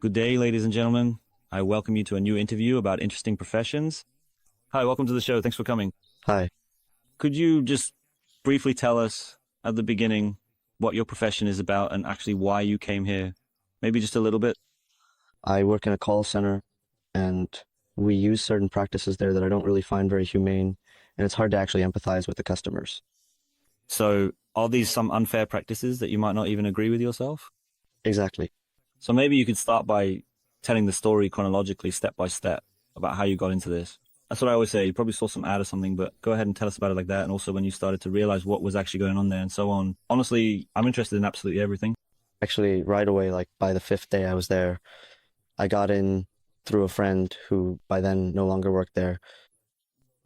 Good day, ladies and gentlemen. I welcome you to a new interview about interesting professions. Hi, welcome to the show. Thanks for coming. Hi, Could you just briefly tell us at the beginning what your profession is about and actually why you came here? Maybe just a little bit. I work in a call center and we use certain practices there that I don't really find very humane, and it's hard to actually empathize with the customers. So, are these some unfair practices that you might not even agree with yourself? Exactly. So, maybe you could start by telling the story chronologically, step by step, about how you got into this. That's what I always say. You probably saw some ad or something, but go ahead and tell us about it like that. And also when you started to realize what was actually going on there and so on. Honestly, I'm interested in absolutely everything. Actually, right away, like by the fifth day I was there, I got in through a friend who by then no longer worked there.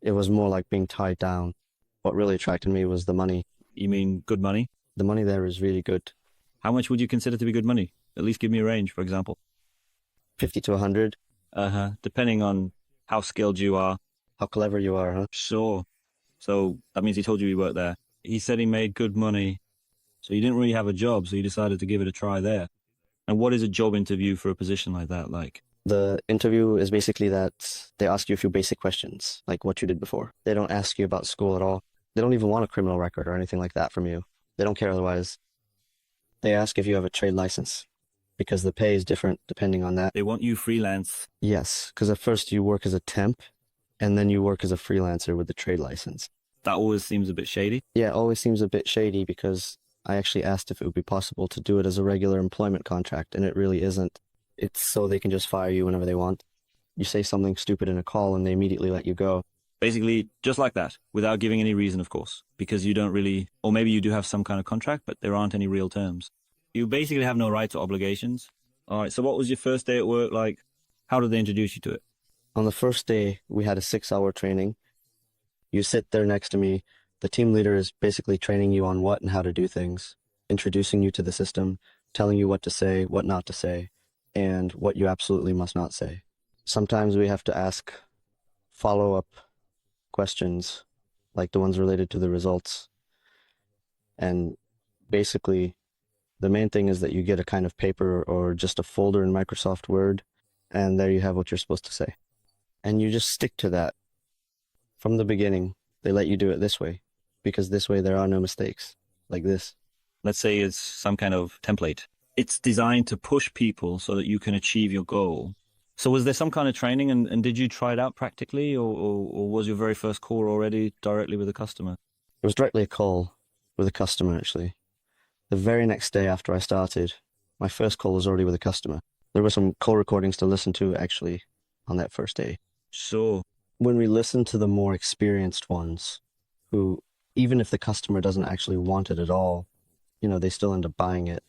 It was more like being tied down. What really attracted me was the money. You mean good money? The money there is really good. How much would you consider to be good money? At least give me a range, for example. 50 to 100. Uh-huh. Depending on how skilled you are. How clever you are, huh? Sure. So that means he told you he worked there. He said he made good money. So you didn't really have a job, so you decided to give it a try there. And what is a job interview for a position like that like? The interview is basically that they ask you a few basic questions, like what you did before. They don't ask you about school at all. They don't even want a criminal record or anything like that from you. They don't care otherwise. They ask if you have a trade license because the pay is different depending on that. They want you freelance. Yes, because at first you work as a temp and then you work as a freelancer with the trade license. That always seems a bit shady. Yeah, it always seems a bit shady because I actually asked if it would be possible to do it as a regular employment contract, and it really isn't. It's so they can just fire you whenever they want. You say something stupid in a call and they immediately let you go. Basically, just like that, without giving any reason, of course, because you don't really, or maybe you do have some kind of contract, but there aren't any real terms. You basically have no rights or obligations. All right, so what was your first day at work like? How did they introduce you to it? On the first day, we had a 6-hour training. You sit there next to me. The team leader is basically training you on what and how to do things, introducing you to the system, telling you what to say, what not to say, and what you absolutely must not say. Sometimes we have to ask follow-up questions, like the ones related to the results. And basically, the main thing is that you get a kind of paper or just a folder in Microsoft Word, and there you have what you're supposed to say. And you just stick to that. From the beginning, they let you do it this way, because this way there are no mistakes, like this. Let's say it's some kind of template. It's designed to push people so that you can achieve your goal. So was there some kind of training and did you try it out practically or was your very first call already directly with the customer? It was directly a call with a customer, actually. The very next day after I started, my first call was already with a customer. There were some call recordings to listen to, actually, on that first day. Sure. When we listen to the more experienced ones, who, even if the customer doesn't actually want it at all, they still end up buying it.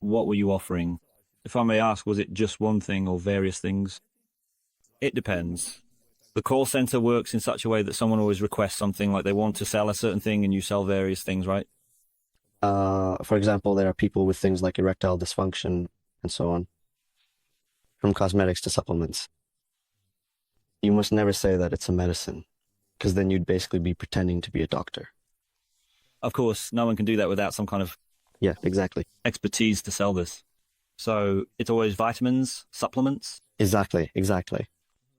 What were you offering? If I may ask, was it just one thing or various things? It depends. The call center works in such a way that someone always requests something, like they want to sell a certain thing and you sell various things, right? For example, there are people with things like erectile dysfunction and so on, from cosmetics to supplements. You must never say that it's a medicine, because then you'd basically be pretending to be a doctor. Of course, no one can do that without some kind of Yeah, exactly. expertise to sell this. So it's always vitamins, supplements. Exactly.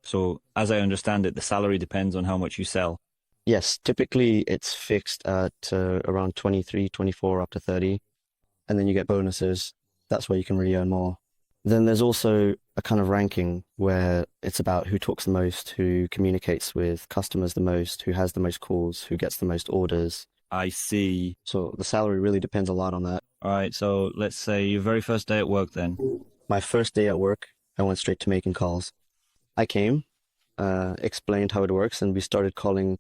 So as I understand it, the salary depends on how much you sell. Yes, typically it's fixed at around 23, 24, up to 30, and then you get bonuses. That's where you can really earn more. Then there's also a kind of ranking where it's about who talks the most, who communicates with customers the most, who has the most calls, who gets the most orders. I see. So the salary really depends a lot on that. All right, so let's say your very first day at work then. My first day at work, I went straight to making calls. I came, explained how it works, and we started calling.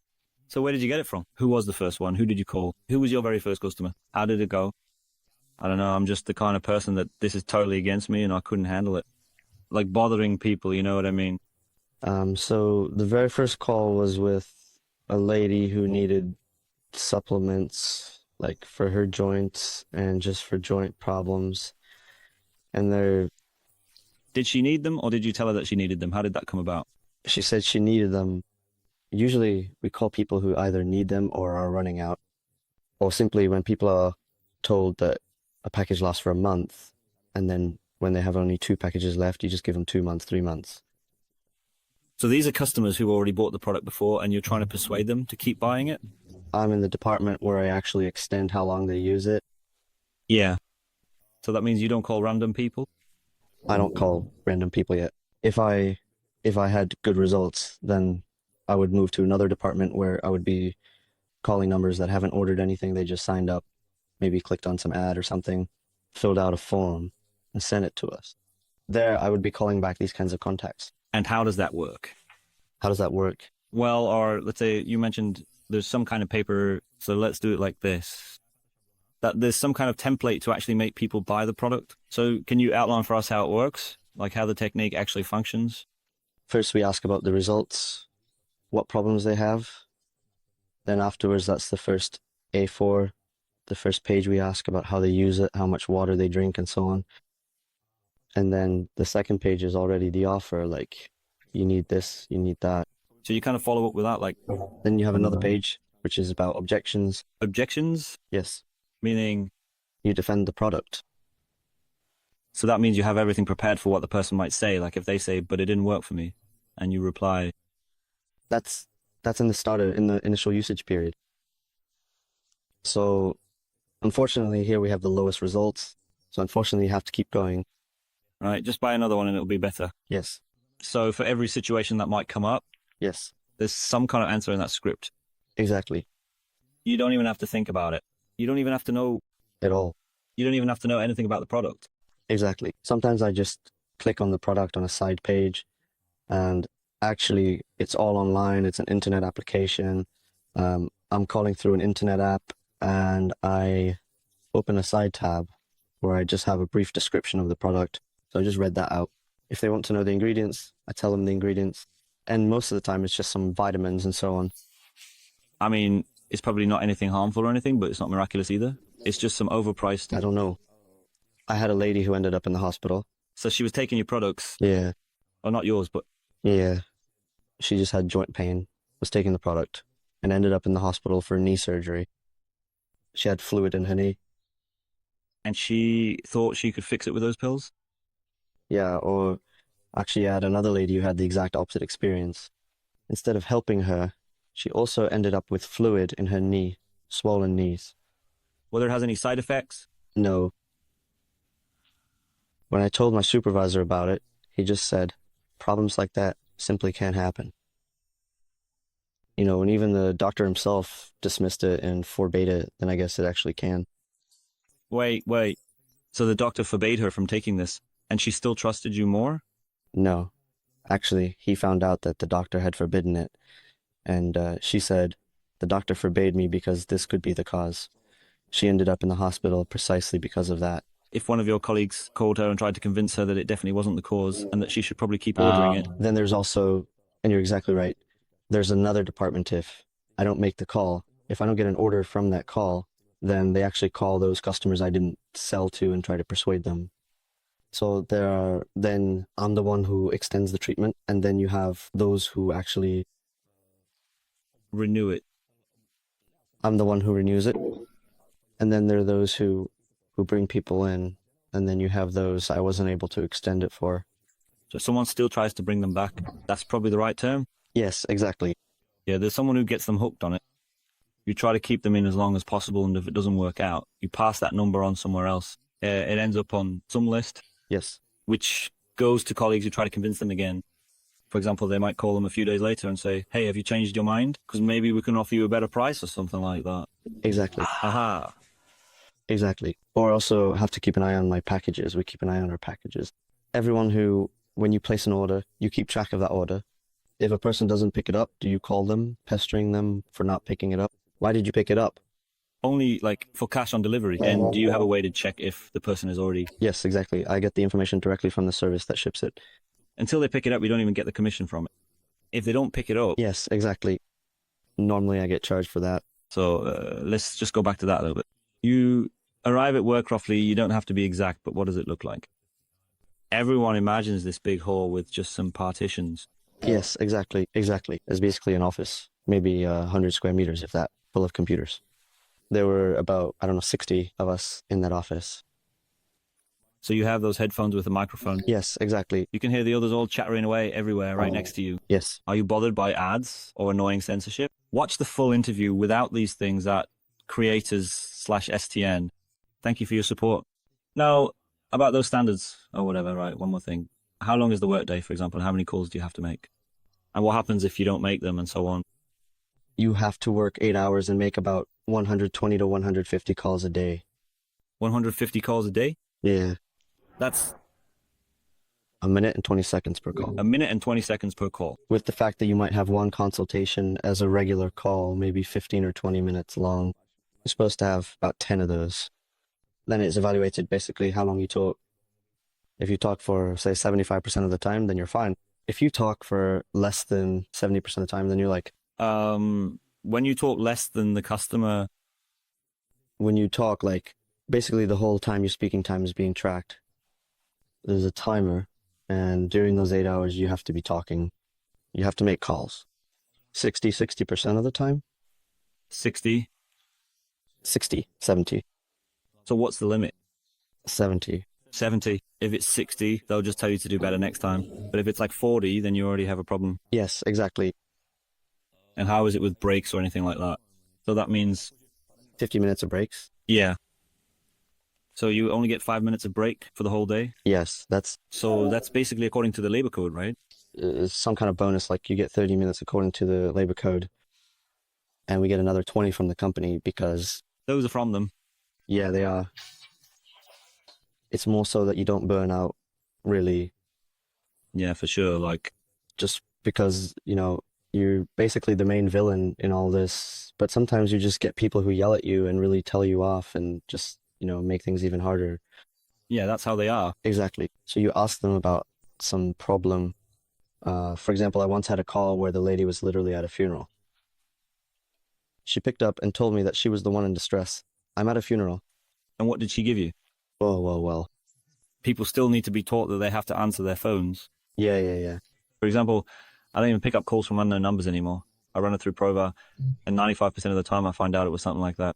So where did you get it from? Who was the first one? Who did you call? Who was your very first customer? How did it go? I don't know. I'm just the kind of person that this is totally against me and I couldn't handle it. Like bothering people, you know what I mean? So the very first call was with a lady who needed supplements, like for her joints and just for joint problems. And Did she need them or did you tell her that she needed them? How did that come about? she said she needed them. Usually we call people who either need them or are running out, or simply when people are told that a package lasts for a month and then When they have only 2 packages left, you just give them 2 months, 3 months. So these are customers who already bought the product before and you're trying to persuade them to keep buying it? I'm in the department where I actually extend how long they use it. Yeah. So that means you don't call random people? I don't call random people yet. If I if I had good results, then I would move to another department where I would be calling numbers that haven't ordered anything. They just signed up, maybe clicked on some ad or something, filled out a form, and sent it to us. There, I would be calling back these kinds of contacts. And how does that work? How does that work? Well, or let's say you mentioned there's some kind of paper, so let's do it like this. That there's some kind of template to actually make people buy the product. So can you outline for us how it works? Like how the technique actually functions? First, we ask about the results, what problems they have. Then afterwards, that's the first A4, the first page we ask about how they use it, how much water they drink, and so on. And then the second page is already the offer, like you need this, you need that. So you kind of follow up with that, like Then you have another page, which is about objections. objections, Yes, meaning, you defend the product. so that means you have everything prepared for what the person might say. Like if they say, but it didn't work for me, and you reply, That's in the starter, in the initial usage period. So unfortunately, here we have the lowest results. So unfortunately, you have to keep going. right, just buy another one and it'll be better. Yes, So for every situation that might come up, yes, there's some kind of answer in that script. exactly, You don't even have to think about it. You don't even have to know, at all. you don't even have to know anything about the product. Exactly. Sometimes I just click on the product on a side page, and actually it's all online. It's an internet application. I'm calling through an internet app, and I open a side tab where I just have a brief description of the product. So I just read that out. If they want to know the ingredients, I tell them the ingredients. And most of the time it's just some vitamins and so on. I mean, it's probably not anything harmful or anything, but it's not miraculous either. It's just some overpriced. I don't know. I had a lady who ended up in the hospital. So she was taking your products, Yeah, or not yours, but yeah. She just had joint pain, was taking the product, and ended up in the hospital for knee surgery. She had fluid in her knee. and she thought she could fix it with those pills. Yeah, or actually, I had another lady who had the exact opposite experience. Instead of helping her, she also ended up with fluid in her knee, swollen knees. Whether it has any side effects. No. When I told my supervisor about it, he just said, problems like that simply can't happen. And even the doctor himself dismissed it and forbade it, then I guess it actually can. Wait. So the doctor forbade her from taking this, and she still trusted you more? No. Actually, he found out that the doctor had forbidden it, and she said, the doctor forbade me because this could be the cause. She ended up in the hospital precisely because of that. If one of your colleagues called her and tried to convince her that it definitely wasn't the cause and that she should probably keep ordering it. Then there's also, and you're exactly right, there's another department if I don't make the call. If I don't get an order from that call, then they actually call those customers I didn't sell to and try to persuade them. So then I'm the one who extends the treatment, and then you have those who actually, Renew it. I'm the one who renews it. And then there are those who bring people in, and then you have those I wasn't able to extend it for. So if someone still tries to bring them back, that's probably the right term. Yes, exactly. Yeah, there's someone who gets them hooked on it. You try to keep them in as long as possible, and if it doesn't work out, you pass that number on somewhere else. It ends up on some list, Yes. which goes to colleagues who try to convince them again. For example, they might call them a few days later and say, hey, have you changed your mind? Because maybe we can offer you a better price or something like that. Exactly. Aha. Exactly. Or also have to keep an eye on my packages. We keep an eye on our packages. Everyone who, when you place an order, you keep track of that order. If a person doesn't pick it up, do you call them, pestering them for not picking it up? Why did you pick it up? Only like for cash on delivery. And do you have a way to check if the person is already... Yes, exactly. I get the information directly from the service that ships it. Until they pick it up, we don't even get the commission from it. If they don't pick it up... Yes, exactly. Normally I get charged for that. So let's just go back to that a little bit. You arrive at work roughly, you don't have to be exact, but what does it look like? Everyone imagines this big hall with just some partitions. Yes, exactly. It's basically an office, maybe 100 square meters, if that, full of computers. There were about, 60 of us in that office. So you have those headphones with a microphone. Yes, exactly. You can hear the others all chattering away everywhere right next to you. Yes. Are you bothered by ads or annoying censorship? Watch the full interview without these things at creators/STN. Thank you for your support. Now, about those standards or whatever, right? One more thing. How long is the workday, for example? How many calls do you have to make? And what happens if you don't make them and so on? You have to work 8 hours and make about 120 to 150 calls a day. 150 calls a day? Yeah. That's A minute and 20 seconds per call. a minute and 20 seconds per call. With the fact that you might have one consultation as a regular call, maybe 15 or 20 minutes long. You're supposed to have about 10 of those. Then it's evaluated basically how long you talk. If you talk for, say, 75% of the time, then you're fine. If you talk for less than 70% of the time, then you're like, When you talk less than the customer, when you talk, like, basically the whole time your speaking time is being tracked. There's a timer, and during those 8 hours, you have to be talking. You have to make calls. 60% of the time? 60. 60, 70, So what's the limit? 70. 70. If it's 60, they'll just tell you to do better next time. But if it's like 40, then you already have a problem. Yes, exactly. And how is it with breaks or anything like that? So that means, 50 minutes of breaks? yeah. So you only get 5 minutes of break for the whole day? Yes, that's So that's basically according to the labor code, right? some kind of bonus, like you get 30 minutes according to the labor code. And we get another 20 from the company because, Those are from them. yeah, they are. It's more so that you don't burn out, really, Yeah, for sure. Like, just because, you're basically the main villain in all this. But sometimes you just get people who yell at you and really tell you off and just, make things even harder. yeah, that's how they are. Exactly. So you ask them about some problem. For example, I once had a call where the lady was literally at a funeral. She picked up and told me that she was the one in distress. I'm at a funeral. And what did she give you? Well. People still need to be taught that they have to answer their phones. Yeah. For example, I don't even pick up calls from unknown numbers anymore. I run it through Prova, and 95% of the time I find out it was something like that.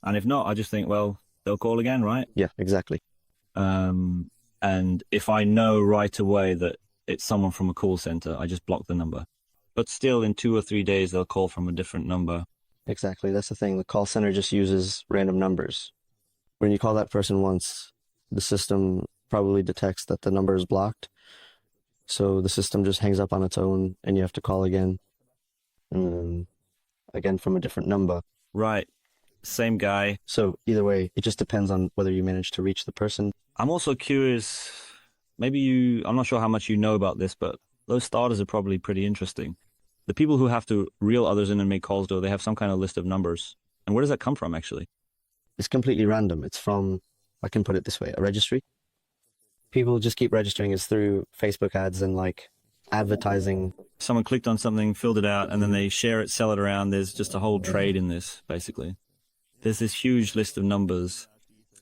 And if not, I just think, well, they'll call again, right? Yeah, exactly. And if I know right away that it's someone from a call center, I just block the number. But still, in 2 or 3 days, they'll call from a different number. Exactly. That's the thing. The call center just uses random numbers. When you call that person once, the system probably detects that the number is blocked. So the system just hangs up on its own and you have to call again. And again from a different number. Right. Same guy. So either way, it just depends on whether you manage to reach the person. I'm also curious, I'm not sure how much you know about this, but those starters are probably pretty interesting. The people who have to reel others in and make calls, though, they have some kind of list of numbers. And where does that come from, actually? It's completely random. It's from, I can put it this way, a registry. People just keep registering us through Facebook ads and like advertising. Someone clicked on something, filled it out, and then they share it, sell it around. There's just a whole trade in this, basically. There's this huge list of numbers,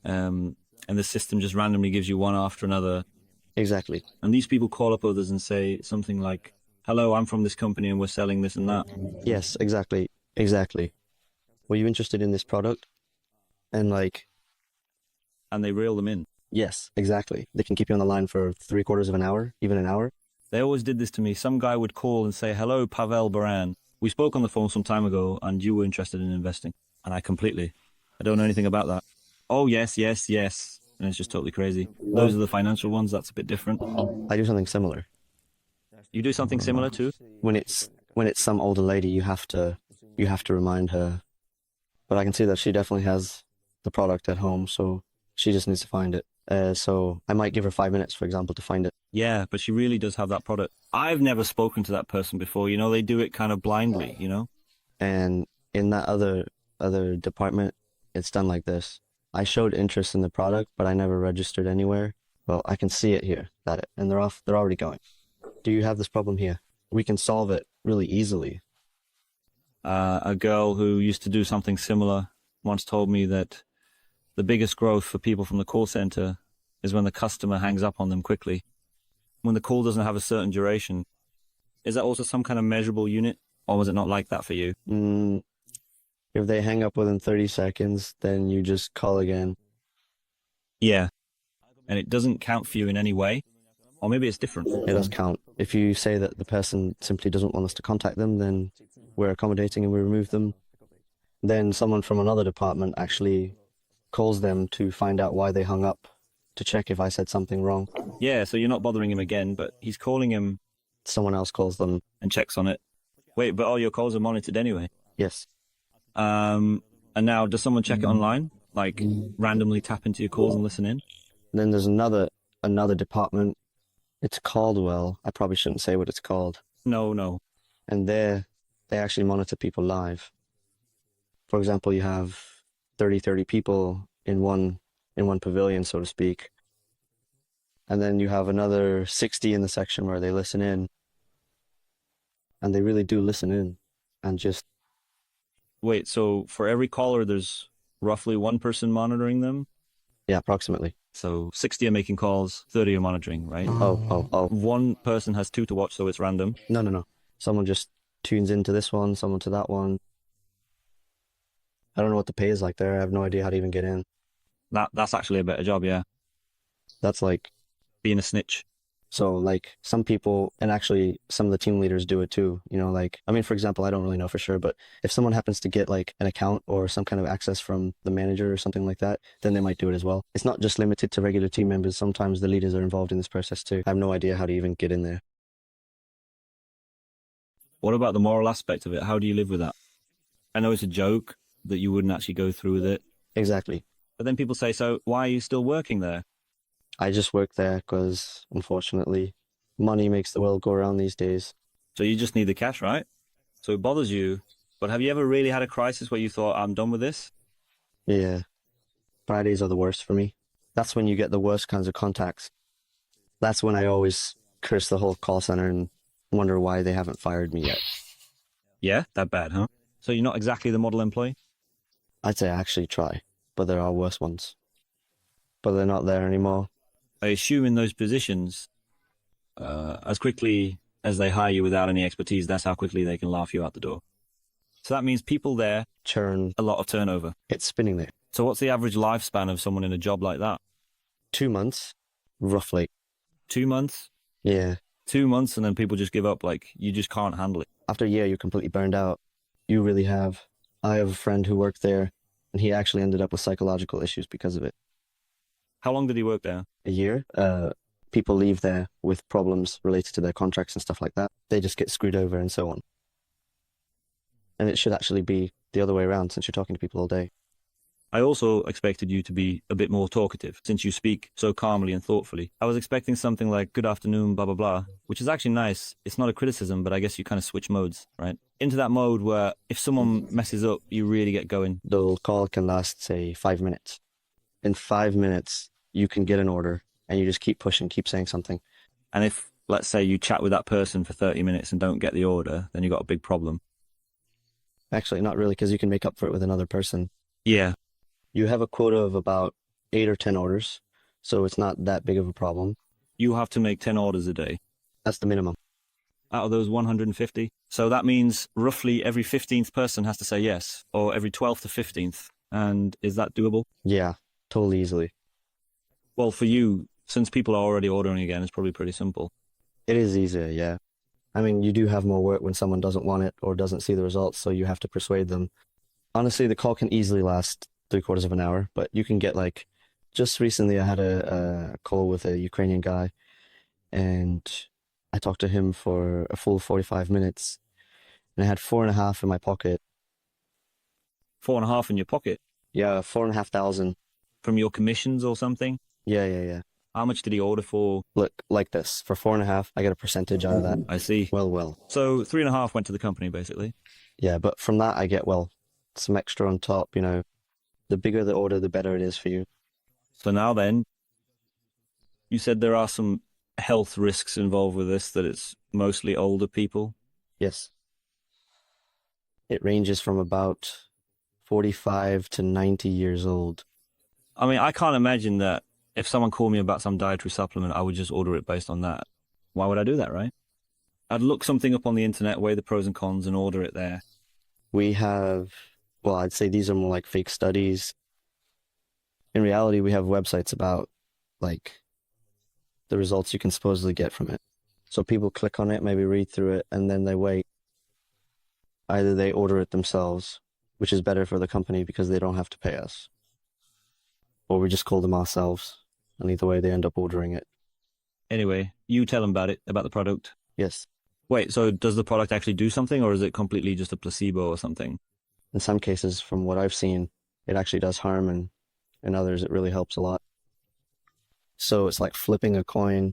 and the system just randomly gives you one after another. Exactly. And these people call up others and say something like, hello, I'm from this company and we're selling this and that. Yes, exactly. Were you interested in this product? And And they reel them in. yes, exactly. They can keep you on the line for 3/4 of an hour, even an hour. They always did this to me. Some guy would call and say, hello, Pavel Baran. We spoke on the phone some time ago and you were interested in investing. And I don't know anything about that. Oh, yes. And it's just totally crazy. Those are the financial ones. That's a bit different. I do something similar. You do something similar too? When it's some older lady, you have to remind her. But I can see that she definitely has the product at home, so she just needs to find it. So I might give her 5 minutes, for example, to find it. Yeah, but she really does have that product. I've never spoken to that person before. They do it kind of blindly, And in that other department, it's done like this. I showed interest in the product, but I never registered anywhere. Well, I can see it here, and they're already going. Do you have this problem here? We can solve it really easily. A girl who used to do something similar once told me that the biggest growth for people from the call center is when the customer hangs up on them quickly. When the call doesn't have a certain duration. Is that also some kind of measurable unit, or was it not like that for you? If they hang up within 30 seconds, then you just call again. Yeah. and it doesn't count for you in any way, or maybe it's different. It does count. If you say that the person simply doesn't want us to contact them, then we're accommodating and we remove them. Then someone from another department actually calls them to find out why they hung up, to check if I said something wrong. Yeah, so you're not bothering him again, but he's calling him Someone else calls them. and checks on it. Wait, but all your calls are monitored anyway. Yes. And now, does someone check it online? Like randomly tap into your calls and listen in? Then there's another department. It's Caldwell. I probably shouldn't say what it's called. No. And they actually monitor people live. For example, you have 30 people in one pavilion, so to speak. And then you have another 60 in the section where they listen in. And they really do listen in and just, Wait, so for every caller, there's roughly one person monitoring them? yeah, approximately. So 60 are making calls, 30 are monitoring, right? Oh. One person has two to watch, so it's random. No. Someone just tunes into this one, someone to that one. I don't know what the pay is like there. I have no idea how to even get in. That's actually a better job, yeah. That's like, Being a snitch. so like some people, and actually some of the team leaders do it too. You know, like, I mean, for example, I don't really know for sure, but if someone happens to get like an account or some kind of access from the manager or something like that, then they might do it as well. It's not just limited to regular team members. Sometimes the leaders are involved in this process too. I have no idea how to even get in there. What about the moral aspect of it? How do you live with that? I know it's a joke that you wouldn't actually go through with it, Exactly. but then people say, so why are you still working there? I just work there because, unfortunately, money makes the world go around these days. So you just need the cash, right? So it bothers you. But have you ever really had a crisis where you thought, I'm done with this? Yeah. Fridays are the worst for me. That's when you get the worst kinds of contacts. That's when I always curse the whole call center and wonder why they haven't fired me yet. Yeah, that bad, huh? So you're not exactly the model employee? I'd say I actually try, but there are worse ones. But they're not there anymore. I assume in those positions, as quickly as they hire you without any expertise, that's how quickly they can laugh you out the door. So that means people there, Churn, a lot of turnover. it's spinning there. So what's the average lifespan of someone in a job like that? 2 months, roughly. 2 months? Yeah. 2 months and then people just give up, like you just can't handle it. After a year, you're completely burned out. You really have. I have a friend who worked there, and he actually ended up with psychological issues because of it. How long did he work there? A year. People leave there with problems related to their contracts and stuff like that. They just get screwed over and so on. And it should actually be the other way around since you're talking to people all day. I also expected you to be a bit more talkative since you speak so calmly and thoughtfully. I was expecting something like good afternoon, blah, blah, blah, which is actually nice. It's not a criticism, but I guess you kind of switch modes, right? Into that mode where if someone messes up, you really get going. The call can last, say, 5 minutes. In 5 minutes, you can get an order and you just keep pushing, keep saying something. And if, let's say, you chat with that person for 30 minutes and don't get the order, then you got a big problem. Actually, not really, because you can make up for it with another person. Yeah. You have a quota of about 8 or 10 orders, so it's not that big of a problem. You have to make 10 orders a day That's the minimum. out of those 150. So that means roughly every 15th person has to say yes, or every 12th to 15th. And is that doable? Yeah, totally easily. Well, for you, since people are already ordering again, it's probably pretty simple. It is easier, yeah. I mean, you do have more work when someone doesn't want it or doesn't see the results, so you have to persuade them. Honestly, the call can easily last 3/4 of an hour, but you can get like, just recently I had a call with a Ukrainian guy and I talked to him for a full 45 minutes and I had 4.5 in my pocket. 4.5 in your pocket Yeah, 4,500. from your commissions or something? Yeah. How much did he order for? Look, like this, for 4.5, I get a percentage out of that. I see. Well. So 3.5 went to the company, basically. Yeah, but from that I get, well, some extra on top, you know. The bigger the order, the better it is for you. So now then, you said there are some health risks involved with this, that it's mostly older people. Yes. It ranges from about 45 to 90 years old. I mean, I can't imagine that if someone called me about some dietary supplement, I would just order it based on that. Why would I do that, right? I'd look something up on the internet, weigh the pros and cons, and order it there. We have, well, I'd say these are more like fake studies. In reality, we have websites about like the results you can supposedly get from it. So people click on it, maybe read through it, and then they wait. Either they order it themselves, which is better for the company because they don't have to pay us, or we just call them ourselves, and either way they end up ordering it. Anyway, you tell them about it, about the product. Yes, Wait, so does the product actually do something, or is it completely just a placebo or something? in some cases, from what I've seen, it actually does harm, and in others, it really helps a lot. So it's like flipping a coin.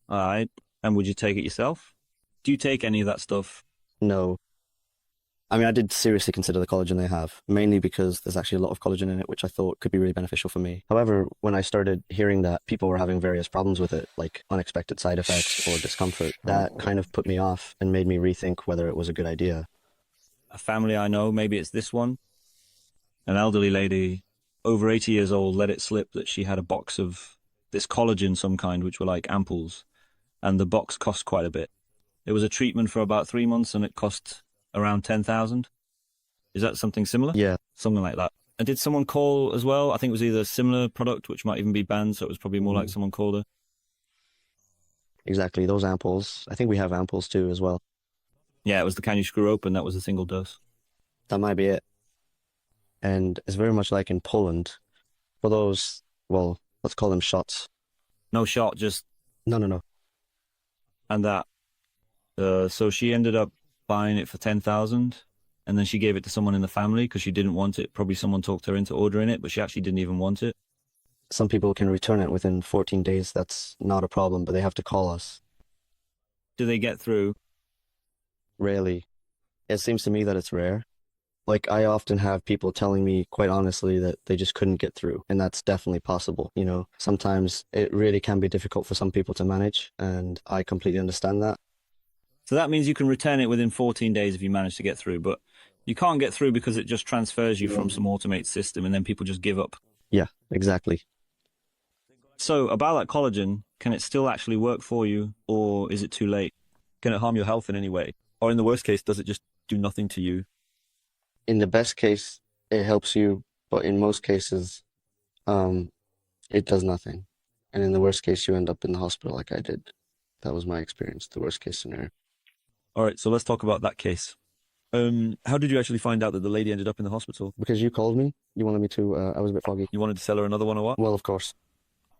All right. And would you take it yourself? Do you take any of that stuff? No. I mean, I did seriously consider the collagen they have, mainly because there's actually a lot of collagen in it, which I thought could be really beneficial for me. However, when I started hearing that people were having various problems with it, like unexpected side effects or discomfort, that kind of put me off and made me rethink whether it was a good idea. A family I know, maybe it's this one, an elderly lady, over 80 years old, let it slip that she had a box of this collagen, some kind, which were like ampoules, and the box cost quite a bit. It was a treatment for about 3 months, and it cost around 10,000. Is that something similar? Yeah, Something like that. And did someone call as well? I think it was either a similar product, which might even be banned, so it was probably more like someone called her. exactly. Those ampoules. I think we have ampoules too as well. Yeah, it was the can you screw open. That was a single dose. That might be it. And it's very much like in Poland for those, well, let's call them shots. No shot, just No, no, no. and that. So she ended up buying it for 10,000, and then she gave it to someone in the family because she didn't want it. Probably someone talked her into ordering it, but she actually didn't even want it. Some people can return it within 14 days. That's not a problem, but they have to call us. Do they get through? Rarely. It seems to me that it's rare. Like, I often have people telling me quite honestly that they just couldn't get through, and that's definitely possible. You know, sometimes it really can be difficult for some people to manage, and I completely understand that. So that means you can return it within 14 days if you manage to get through, but you can't get through because it just transfers you from some automated system and then people just give up. Yeah, exactly. So about that collagen, can it still actually work for you, or is it too late? Can it harm your health in any way? Or in the worst case, does it just do nothing to you? In the best case, it helps you, but in most cases, um, it does nothing. And in the worst case, you end up in the hospital like I did. That was my experience, the worst case scenario. All right, so let's talk about that case. How did you actually find out that the lady ended up in the hospital? Because you called me, you wanted me to, I was a bit foggy. You wanted to sell her another one or what? Well, of course.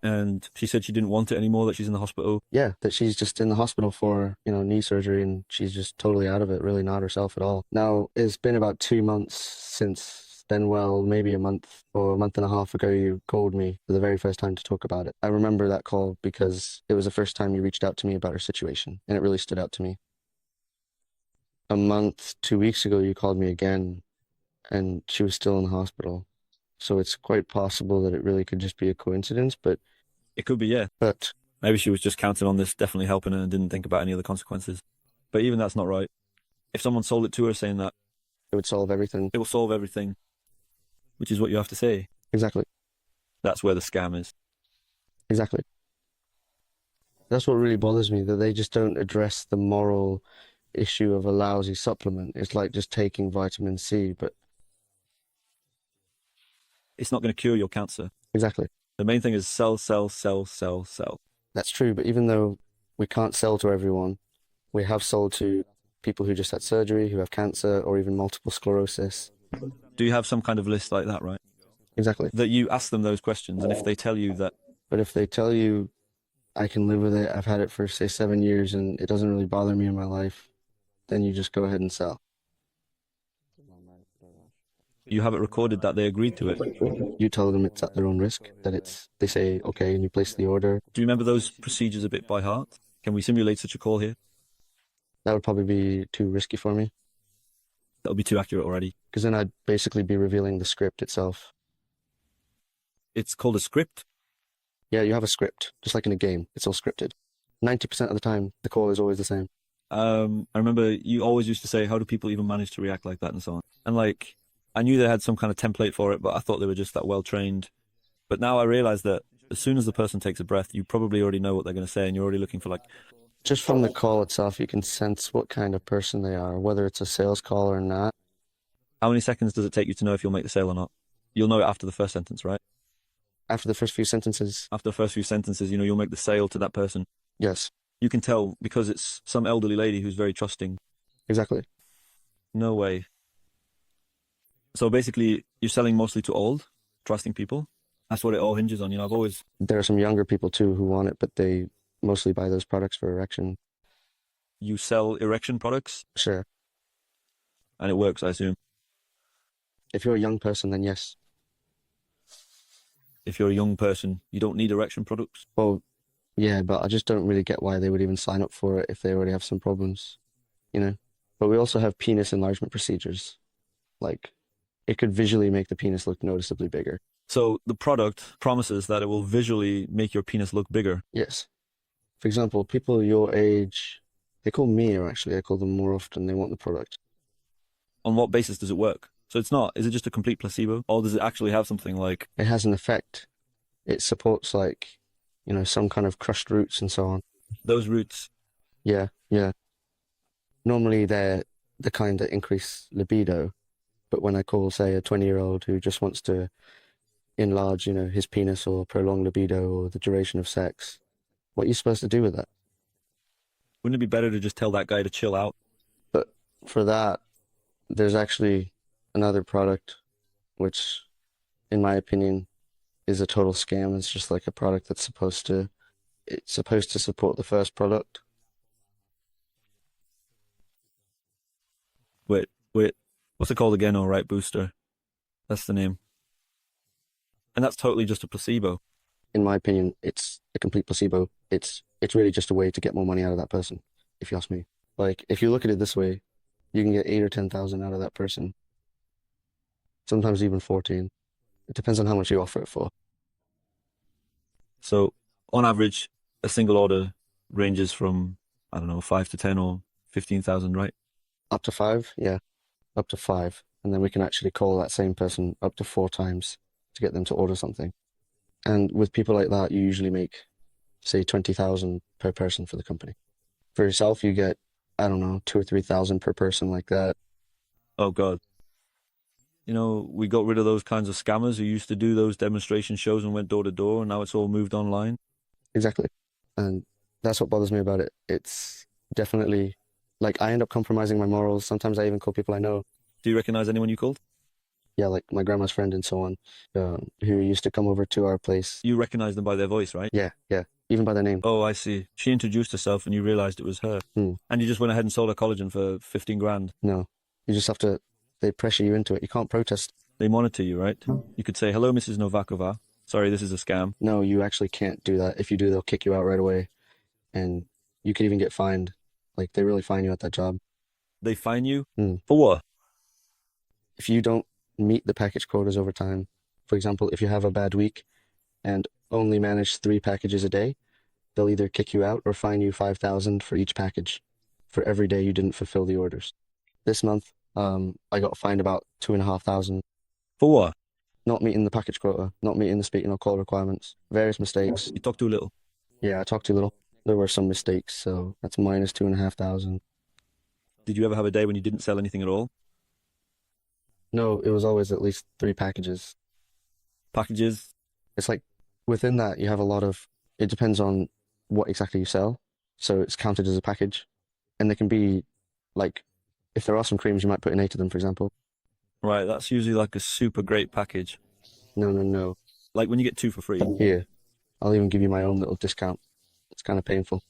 And she said she didn't want it anymore, that she's in the hospital. Yeah, that she's just in the hospital for, knee surgery and she's just totally out of it, really not herself at all. Now, it's been about 2 months since then, well, maybe a month or a month and a half ago, you called me for the very first time to talk about it. I remember that call because it was the first time you reached out to me about her situation, and it really stood out to me. A month, 2 weeks ago, you called me again, and she was still in the hospital. So it's quite possible that it really could just be a coincidence, but It could be, yeah. but Maybe she was just counting on this definitely helping her and didn't think about any of the consequences. But even that's not right. If someone sold it to her saying that it would solve everything. it will solve everything, which is what you have to say, Exactly. that's where the scam is. Exactly. That's what really bothers me, that they just don't address the moral issue of a lousy supplement. It's like just taking vitamin C, but It's not going to cure your cancer. exactly. The main thing is sell, sell, sell, sell, sell. That's true, but even though we can't sell to everyone, we have sold to people who just had surgery, who have cancer, or even multiple sclerosis. Do you have some kind of list like that, right? Exactly. That you ask them those questions, and if they tell you that, But if they tell you, I can live with it, I've had it for, say, 7 years, and it doesn't really bother me in my life, then you just go ahead and sell. you have it recorded that they agreed to it. Do You tell them it's at their own risk, that they say, okay, and you place the order. you remember those procedures a bit by heart? Can we simulate such a call here? That would probably be too risky for me, That'll be too accurate already. because then I'd basically be revealing the script itself. It's called a script. Yeah, you have a script, just like in a game. It's all scripted. 90% of the time, the call is always the same. I remember you always used to say, how do people even manage to react like that and so on? And like, I knew they had some kind of template for it, but I thought they were just that well trained. But now I realize that as soon as the person takes a breath, you probably already know what they're going to say, and you're already looking for like, Just from the call itself, you can sense what kind of person they are, whether it's a sales call or not. how many seconds does it take you to know if you'll make the sale or not? You'll know it after the first sentence, right? After the first few sentences, After the first few sentences, you'll make the sale to that person. yes, You can tell because it's some elderly lady who's very trusting. exactly. No way. So basically, you're selling mostly to old, trusting people. That's what it all hinges on. I've always, There are some younger people too who want it, but they mostly buy those products for erection. you sell erection products Sure. and it works, I assume. If you're a young person, then yes. If you're a young person, you don't need erection products. Well, yeah, but I just don't really get why they would even sign up for it if they already have some problems, you know? But we also have penis enlargement procedures. Like, it could visually make the penis look noticeably bigger. So the product promises that it will visually make your penis look bigger. Yes. For example, people your age, they call me, or actually, I call them more often, they want the product. On what basis does it work? So it's not, is it just a complete placebo? Or does it actually have something like, It has an effect. It supports, like, some kind of crushed roots and so on. those roots? Yeah, yeah. Normally, they're the kind that increase libido. But when I call, say, a 20-year-old who just wants to enlarge, his penis or prolong libido or the duration of sex, what are you supposed to do with that? Wouldn't it be better to just tell that guy to chill out? But for that, there's actually another product, which, in my opinion, is a total scam. It's just like a product it's supposed to support the first product. Wait, what's it called again? All right, booster. That's the name. And that's totally just a placebo. In my opinion, it's a complete placebo. It's really just a way to get more money out of that person, if you ask me. Like, if you look at it this way, you can get 8 or 10,000 out of that person. Sometimes even 14. It depends on how much you offer it for. So on average, a single order ranges from, I don't know, 5 to 10 or 15,000, right? Up to 5, yeah, up to 5. And then we can actually call that same person up to 4 times to get them to order something. And with people like that, you usually make, say, 20,000 per person for the company. For yourself, you get, I don't know, 2 or 3,000 per person like that. Oh God. We got rid of those kinds of scammers who used to do those demonstration shows and went door to door, and now it's all moved online. Exactly. And that's what bothers me about it. It's definitely like I end up compromising my morals. Sometimes I even call people I know. Do you recognize anyone you called? Yeah, like my grandma's friend and so on, who used to come over to our place. You recognize them by their voice, right? Yeah, yeah, even by their name. Oh, I see. She introduced herself and you realized it was her. Hmm. And you just went ahead and sold her collagen for 15 grand. No, you just have to, they pressure you into it. You can't protest. They monitor you, right? You could say, hello, Mrs. Novakova. Sorry, this is a scam. No, you actually can't do that. If you do, they'll kick you out right away. And you could even get fined. Like, they really fine you at that job. They fine you? Hmm. For what? If you don't meet the package quotas over time, for example, if you have a bad week and only manage 3 packages a day, they'll either kick you out or fine you 5,000 for each package for every day you didn't fulfill the orders. This month, I got fined about 2,500. For what? Not meeting the package quota, not meeting the speaking or call requirements, various mistakes. You talk too little. Yeah, I talked too little. There were some mistakes, so that's minus 2,500. Did you ever have a day when you didn't sell anything at all? No, it was always at least 3 packages. Packages? It's like within that you have a lot of, it depends on what exactly you sell. So it's counted as a package. And they can be like, if there are some creams, you might put in 8 of them, for example. Right, that's usually like a super great package. No, no, no. Like when you get 2 for free. Here, I'll even give you my own little discount. It's kind of painful.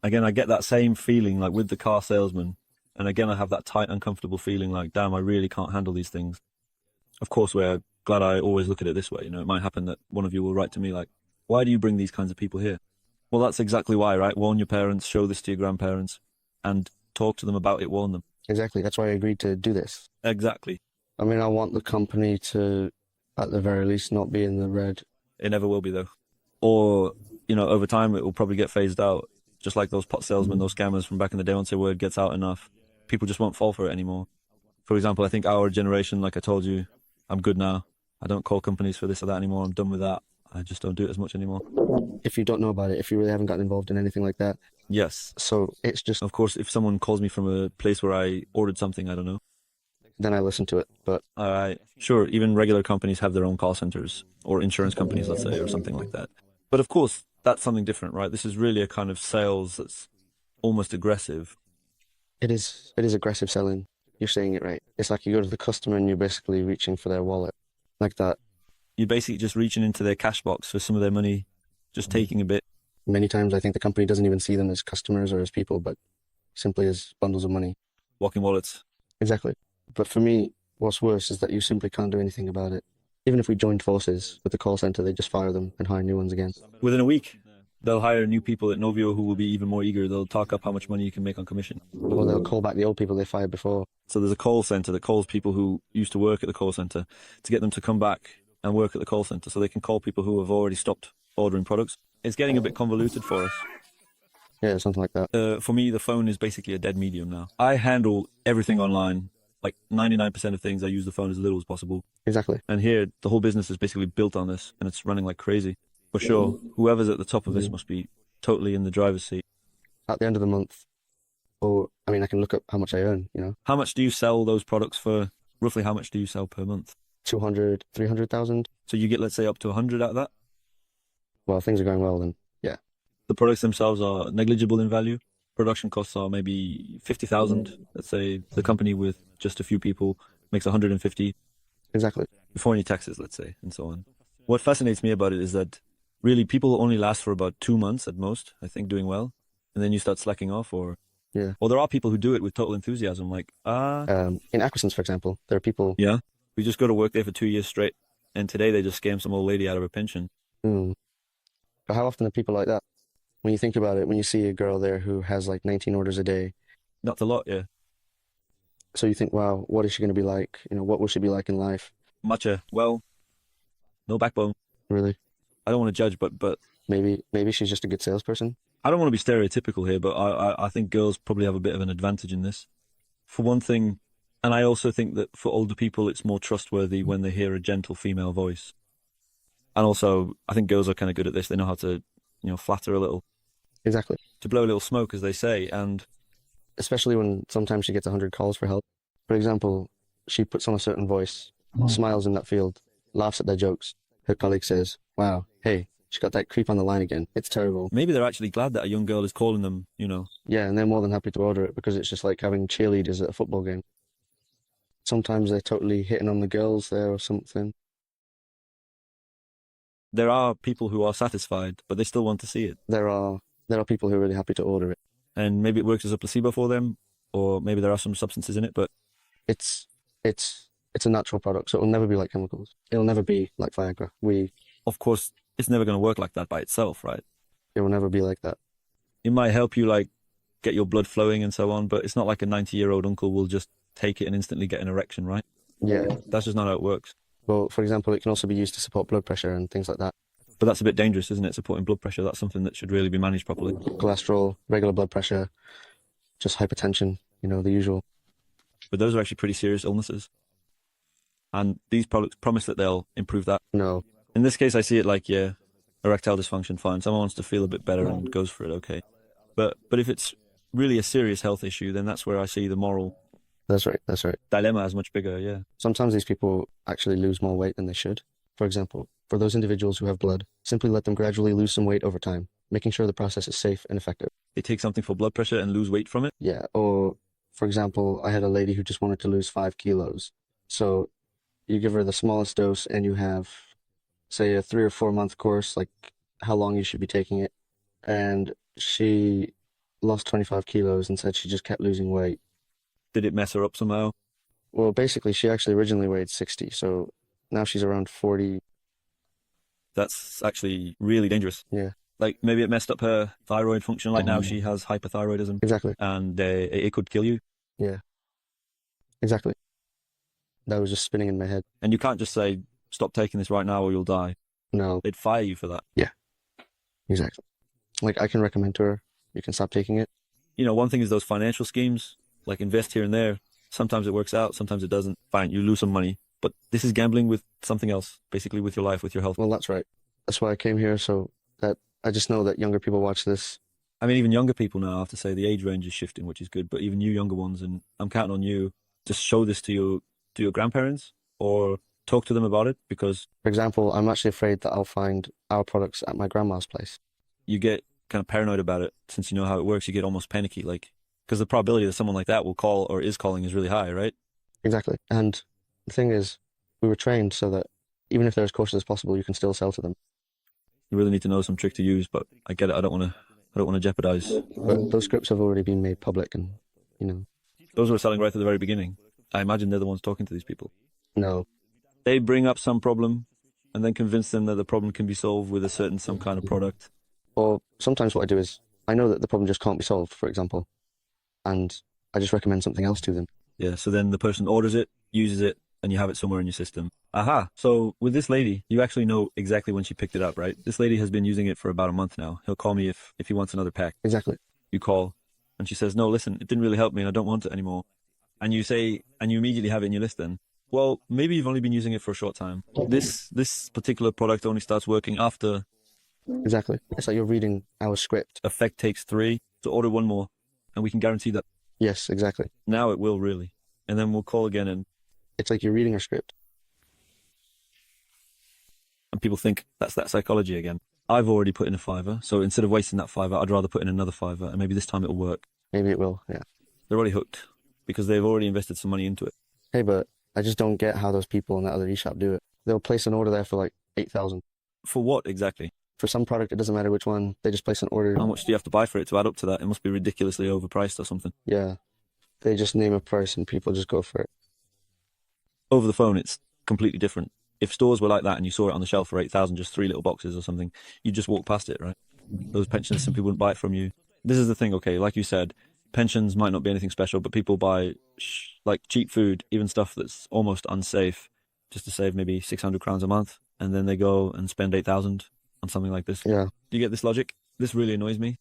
Again, I get that same feeling like with the car salesman. And again, I have that tight, uncomfortable feeling like, damn, I really can't handle these things. Of course, we're glad I always look at it this way. It might happen that one of you will write to me like, why do you bring these kinds of people here? Well, that's exactly why, right? Warn your parents, show this to your grandparents, and talk to them about it, warn them. Exactly. That's why I agreed to do this. Exactly. I mean, I want the company to, at the very least, not be in the red. It never will be, though. Or, over time, it will probably get phased out. Just like those pot salesmen, those scammers from back in the day, once their word gets out enough, people just won't fall for it anymore. For example, I think our generation, like I told you, I'm good now. I don't call companies for this or that anymore. I'm done with that. I just don't do it as much anymore. If you don't know about it, if you really haven't gotten involved in anything like that. Yes. So it's just, Of course, if someone calls me from a place where I ordered something, I don't know. then I listen to it. But Sure, even regular companies have their own call centers or insurance companies, let's say, or something like that. But of course, that's something different, right? This is really a kind of sales that's almost aggressive. it is aggressive selling. You're saying it right. It's like you go to the customer and you're basically reaching for their wallet like that. You're basically just reaching into their cash box for some of their money, just taking a bit. Many times I think the company doesn't even see them as customers or as people, but simply as bundles of money. Walking wallets. Exactly. But for me, what's worse is that you simply can't do anything about it. Even if we joined forces with the call center, they just fire them and hire new ones again. Within a week, they'll hire new people at Novio who will be even more eager. They'll talk up how much money you can make on commission. Or they'll call back the old people they fired before. So there's a call center that calls people who used to work at the call center to get them to come back and work at the call center so they can call people who have already stopped ordering products. It's getting a bit convoluted for us. Yeah, something like that. For me, the phone is basically a dead medium now. I handle everything online. Like 99% of things, I use the phone as little as possible. Exactly. And here, the whole business is basically built on this, and it's running like crazy. For sure, whoever's at the top of this must be totally in the driver's seat. At the end of the month, or I mean, I can look up how much I earn, How much do you sell those products for? Roughly how much do you sell per month? 200, 300,000. So you get, let's say, up to 100 out of that? Well, things are going well then. Yeah. The products themselves are negligible in value. Production costs are maybe 50,000. Let's say the company with just a few people makes 150 Exactly. before any taxes, let's say, and so on. What fascinates me about it is that really people only last for about 2 months at most, I think, doing well. And then you start slacking off Yeah. or there are people who do it with total enthusiasm, like, In Acquisitions, for example, there are people. yeah, we just go to work there for 2 years straight. And today they just scam some old lady out of her pension. Hmm. But how often are people like that? When you think about it, when you see a girl there who has like 19 orders a day, Not a lot, yeah. so you think, wow, what is she going to be like? What will she be like in life? Matcha, well, no backbone. Really? I don't want to judge, but Maybe she's just a good salesperson. I don't want to be stereotypical here, but I think girls probably have a bit of an advantage in this. For one thing, and I also think that for older people, it's more trustworthy when they hear a gentle female voice. And also, I think girls are kind of good at this. They know how to, flatter a little, Exactly. to blow a little smoke, as they say. And Especially when sometimes she gets 100 calls for help. For example, she puts on a certain voice, smiles in that field, laughs at their jokes. Her colleague says, wow, hey, she got that creep on the line again. It's terrible. maybe they're actually glad that a young girl is calling them, Yeah, and they're more than happy to order it because it's just like having cheerleaders at a football game. Sometimes they're totally hitting on the girls there or something. There are people who are satisfied, but they still want to see it. There are people who are really happy to order it. And maybe it works as a placebo for them, or maybe there are some substances in it, but It's it's it's a natural product, so it'll never be like chemicals. It'll never be like Viagra. of course, it's never going to work like that by itself, right? It will never be like that. It might help you, like, get your blood flowing and so on, but it's not like a 90-year-old uncle will just take it and instantly get an erection, right? Yeah. That's just not how it works. Well, for example, it can also be used to support blood pressure and things like that. But that's a bit dangerous, isn't it? Supporting blood pressure, that's something that should really be managed properly. Cholesterol, regular blood pressure, just hypertension, the usual. But those are actually pretty serious illnesses. And these products promise that they'll improve that. No. In this case, I see it like, yeah, erectile dysfunction, fine. Someone wants to feel a bit better and goes for it, okay. But if it's really a serious health issue, then that's where I see the moral That's right. dilemma as much bigger, yeah. Sometimes these people actually lose more weight than they should. For example, for those individuals who have blood, simply let them gradually lose some weight over time, making sure the process is safe and effective. They take something for blood pressure and lose weight from it. Yeah, or for example, I had a lady who just wanted to lose 5 kilos. So you give her the smallest dose and you have, say, a 3 or 4 month course, like how long you should be taking it. And she lost 25 kilos and said she just kept losing weight. Did it mess her up somehow? Well, basically, she actually originally weighed 60, so now she's around 40. That's actually really dangerous. Yeah, Like maybe it messed up her thyroid function. Like now she has hypothyroidism exactly. and it could kill you. Yeah, exactly. That was just spinning in my head. And you can't just say, stop taking this right now or you'll die. No, They'd fire you for that. exactly. Like, I can recommend to her, you can stop taking it. One thing is those financial schemes, like invest here and there. Sometimes it works out, sometimes it doesn't. Fine, you lose some money. But this is gambling with something else, basically with your life, with your health. Well, that's right. That's why I came here, so that I just know that younger people watch this. I mean, even younger people now, I have to say, the age range is shifting, which is good. But even you younger ones, and I'm counting on you to show this to to your grandparents or talk to them about it? Because For example, I'm actually afraid that I'll find our products at my grandma's place. you get kind of paranoid about it since you know how it works. You get almost panicky, like, because the probability that someone like that will call or is calling is really high, right? Exactly. And the thing is, we were trained so that even if they're as cautious as possible, you can still sell to them. You really need to know some trick to use, but I get it. I don't want to jeopardize. But those scripts have already been made public and, you know, Those who are selling right at the very beginning. I imagine they're the ones talking to these people. no. They bring up some problem and then convince them that the problem can be solved with a certain some kind of product. Or sometimes what I do is I know that the problem just can't be solved, for example, and I just recommend something else to them. Yeah, so then the person orders it, uses it, and you have it somewhere in your system. Aha. So with this lady, you actually know exactly when she picked it up, right? This lady has been using it for about a month now. He'll call me if he wants another pack. Exactly. You call and she says, "No, listen, it didn't really help me and I don't want it anymore." And you say, and you immediately have it in your list then. Well, maybe you've only been using it for a short time. This particular product only starts working after Exactly. It's like you're reading our script. effect takes 3. So order one more and we can guarantee that Yes, exactly. now it will really. And then we'll call again and It's like you're reading our script. people think that's that psychology again. I've already put in a fiver, so instead of wasting that fiver, I'd rather put in another fiver, and maybe this time it'll work. Maybe it will, yeah. They're already hooked because they've already invested some money into it. Hey, but I just don't get how those people in that other eShop do it. They'll place an order there for like 8,000. For what exactly? For some product, it doesn't matter which one. They just place an order. How much do you have to buy for it to add up to that? It must be ridiculously overpriced or something. Yeah. They just name a price and people just go for it. Over the phone, it's completely different. If stores were like that and you saw it on the shelf for 8,000, just 3 little boxes or something, you'd just walk past it, right? Those pensions simply wouldn't buy it from you. This is the thing, okay, like you said, pensions might not be anything special, but people buy like cheap food, even stuff that's almost unsafe, just to save maybe 600 crowns a month, and then they go and spend 8,000 on something like this. Yeah. Do you get this logic? This really annoys me.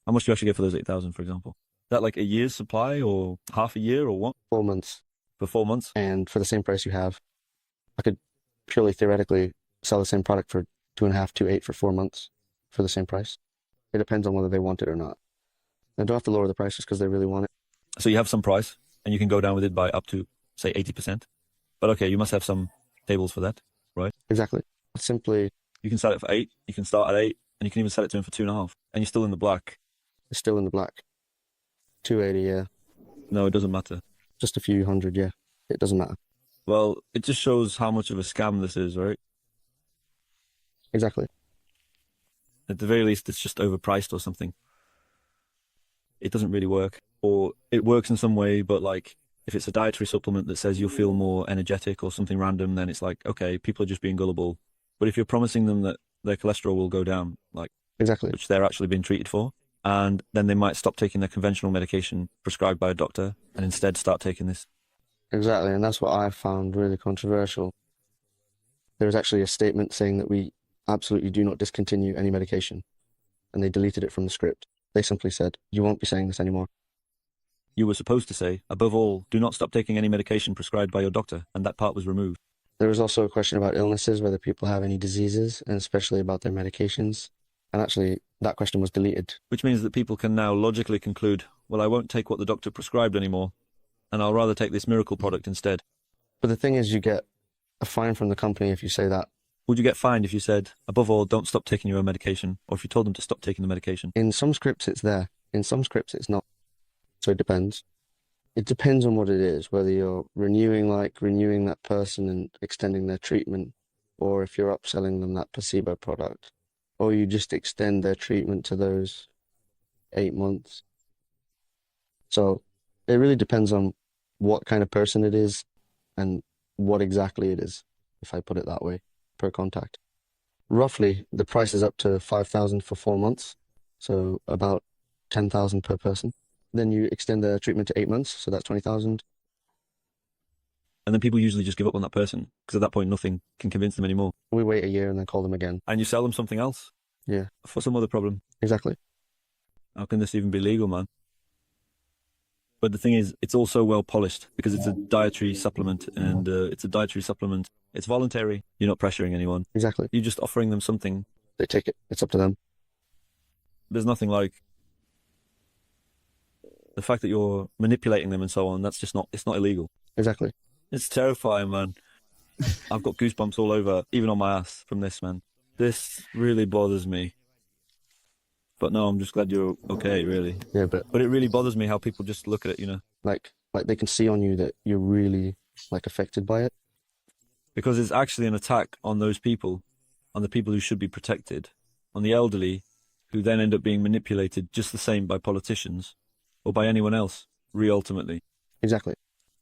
How much do you actually get for those 8,000, for example? Is that like a year's supply or half a year or what? 4 months. For 4 months? And for the same price you have, I could purely theoretically sell the same product for 2.5, 2.8 for 4 months for the same price. It depends on whether they want it or not. They don't have to lower the price just because they really want it. So you have some price and you can go down with it by up to, say, 80%. But okay, you must have some tables for that, right? Exactly. Simply, You can sell it for 8, you can start at 8, and you can even sell it to him for 2.5, and you're still in the black. it's still in the black. 280, yeah. No, it doesn't matter. Just a few hundred, yeah. It doesn't matter. Well, it just shows how much of a scam this is, right? Exactly. At the very least, it's just overpriced or something. It doesn't really work. Or it works in some way, but like, if it's a dietary supplement that says you'll feel more energetic or something random, then it's like, okay, people are just being gullible. But if you're promising them that their cholesterol will go down, like, Exactly. which they're actually being treated for, and then they might stop taking their conventional medication prescribed by a doctor and instead start taking this. Exactly. And that's what I found really controversial. There was actually a statement saying that we absolutely do not discontinue any medication. And they deleted it from the script. They simply said, you won't be saying this anymore. You were supposed to say, above all, do not stop taking any medication prescribed by your doctor, and that part was removed. There was also a question about illnesses, whether people have any diseases, and especially about their medications. And actually, that question was deleted. Which means that people can now logically conclude, well, I won't take what the doctor prescribed anymore, and I'll rather take this miracle product instead. But the thing is, you get a fine from the company if you say that. Would you get fined if you said, above all, don't stop taking your own medication, or if you told them to stop taking the medication? In some scripts, it's there. In some scripts, it's not. So it depends. It depends on what it is, whether you're renewing that person and extending their treatment, or if you're upselling them that placebo product, or you just extend their treatment to those 8 months. So it really depends on what kind of person it is and what exactly it is, if I put it that way, per contact. Roughly, the price is up to 5,000 for 4 months, so about 10,000 per person. Then you extend the treatment to 8 months, so that's 20,000. And then people usually just give up on that person, because at that point, nothing can convince them anymore. We wait a year and then call them again. And you sell them something else? Yeah. For some other problem. Exactly. How can this even be legal, man? But the thing is, it's also well polished because it's a dietary supplement and it's a dietary supplement. It's voluntary. You're not pressuring anyone. Exactly. You're just offering them something. They take it. It's up to them. There's nothing like the fact that you're manipulating them and so on. That's just not, it's not illegal. Exactly. It's terrifying, man. I've got goosebumps all over, even on my ass from this, man. This really bothers me. But no, I'm just glad you're okay, really. Yeah, but But it really bothers me how people just look at it, like they can see on you that you're really like affected by it. because it's actually an attack on those people, on the people who should be protected, on the elderly, who then end up being manipulated just the same by politicians or by anyone else, ultimately, Exactly.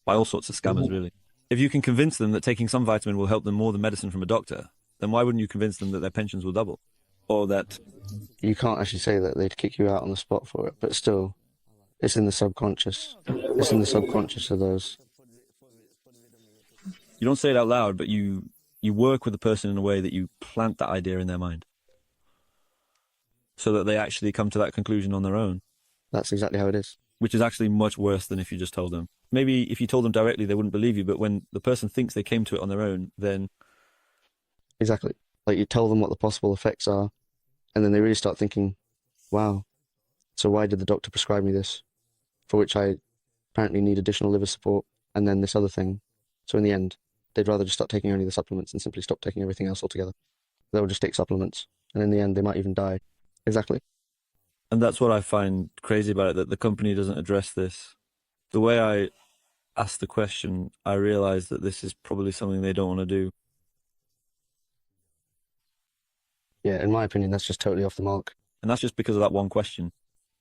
by all sorts of scammers, really. If you can convince them that taking some vitamin will help them more than medicine from a doctor, then why wouldn't you convince them that their pensions will double? Or that You can't actually say that they'd kick you out on the spot for it, but still, it's in the subconscious. It's in the subconscious of those. you don't say it out loud, but you work with the person in a way that you plant that idea in their mind so that they actually come to that conclusion on their own, That's exactly how it is. which is actually much worse than if you just told them. Maybe if you told them directly, they wouldn't believe you, but when the person thinks they came to it on their own, then Exactly. Like you tell them what the possible effects are, and then they really start thinking, wow, so why did the doctor prescribe me this? For which I apparently need additional liver support, and then this other thing. So in the end, they'd rather just start taking only the supplements and simply stop taking everything else altogether. They'll just take supplements, and in the end, they might even die. Exactly. and that's what I find crazy about it, that the company doesn't address this. The way I asked the question, I realized that this is probably something they don't want to do. Yeah, in my opinion, that's just totally off the mark. And that's just because of that one question.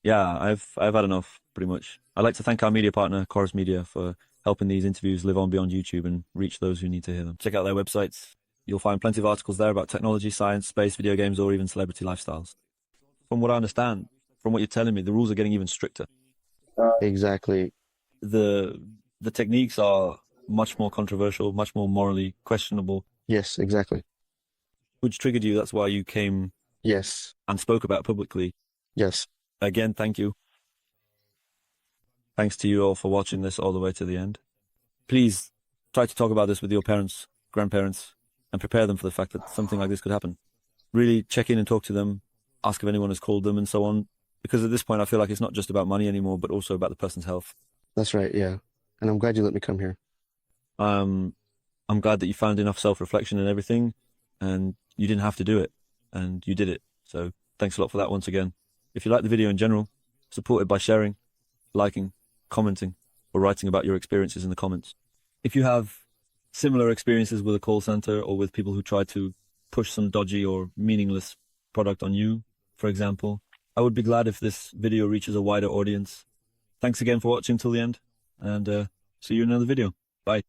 Yeah, I've had enough, pretty much. I'd like to thank our media partner, Chorus Media, for helping these interviews live on beyond YouTube and reach those who need to hear them. Check out their websites. You'll find plenty of articles there about technology, science, space, video games, or even celebrity lifestyles. From what I understand, from what you're telling me, the rules are getting even stricter. Exactly. The the techniques are much more controversial, much more morally questionable, Yes, exactly. which triggered you. That's why you came Yes. and spoke about it publicly. Yes. Again, thank you. Thanks to you all for watching this all the way to the end. Please try to talk about this with your parents, grandparents, and prepare them for the fact that something like this could happen. Really check in and talk to them, ask if anyone has called them and so on. Because at this point, I feel like it's not just about money anymore, but also about the person's health. That's right, yeah. And I'm glad you let me come here. I'm glad that you found enough self-reflection and everything, and you didn't have to do it, and you did it. So thanks a lot for that once again. If you like the video in general, support it by sharing, liking, commenting, or writing about your experiences in the comments. If you have similar experiences with a call center or with people who try to push some dodgy or meaningless product on you, for example, I would be glad if this video reaches a wider audience. Thanks again for watching till the end, and see you in another video. Bye.